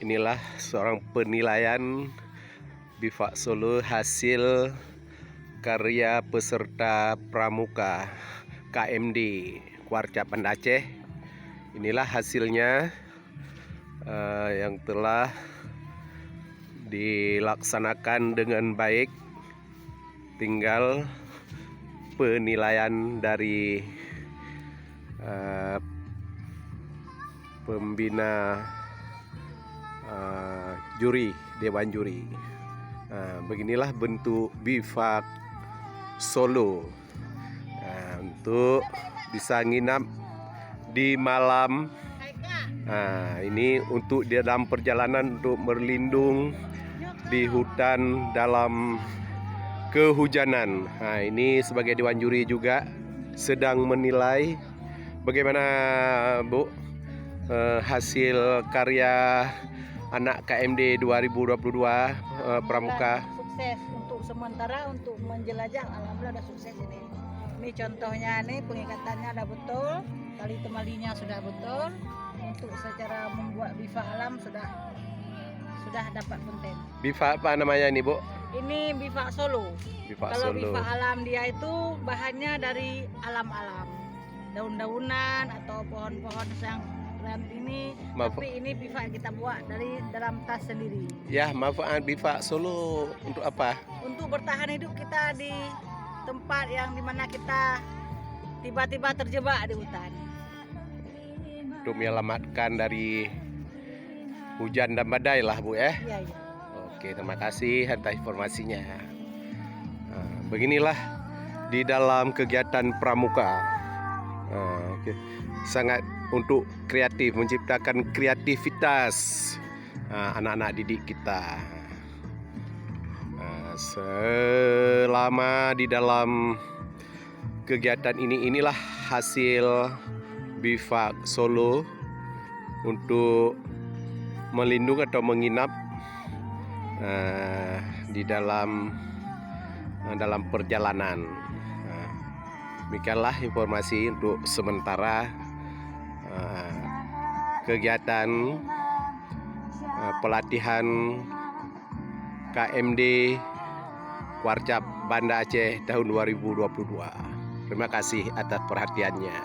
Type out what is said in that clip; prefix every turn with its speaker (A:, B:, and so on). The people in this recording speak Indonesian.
A: Inilah seorang penilaian Bivak Solo hasil karya peserta pramuka KMD Kuarcap Banda Aceh. Inilah hasilnya yang telah dilaksanakan dengan baik. Tinggal penilaian dari pembina juri, dewan juri. Beginilah bentuk Bivak Solo untuk bisa nginap di malam. Ini untuk di dalam perjalanan untuk berlindung di hutan dalam kehujanan. Ini sebagai dewan juri juga sedang menilai bagaimana Bu hasil karya anak KMD 2022 pramuka.
B: Sukses untuk sementara untuk menjelajah, alhamdulillah sudah sukses ini. Ini contohnya nih, pengikatannya ada betul, tali temalinya sudah betul. Untuk secara membuat bivak alam sudah dapat konten.
A: Bivak apa namanya ini Bu?
B: Ini Bivak Solo. Kalau
A: Solo.
B: bivak alam dia itu bahannya dari alam-alam, daun-daunan atau pohon-pohon yang ini. Tapi ini bivak kita buat dari dalam tas sendiri.
A: Ya, manfaat Bivak Solo untuk apa?
B: Untuk bertahan hidup kita di tempat yang dimana kita tiba-tiba terjebak di hutan.
A: Untuk menyelamatkan dari hujan dan badai lah Bu ya.
B: Iya, iya.
A: Oke, terima kasih atas informasinya. Beginilah di dalam kegiatan pramuka. Sangat untuk kreatif, menciptakan kreativitas anak-anak didik kita. Selama di dalam kegiatan inilah hasil Bivak Solo untuk melindungi atau menginap di dalam perjalanan. Demikianlah informasi untuk sementara kegiatan pelatihan KMD Kuarcap Banda Aceh tahun 2022. Terima kasih atas perhatiannya.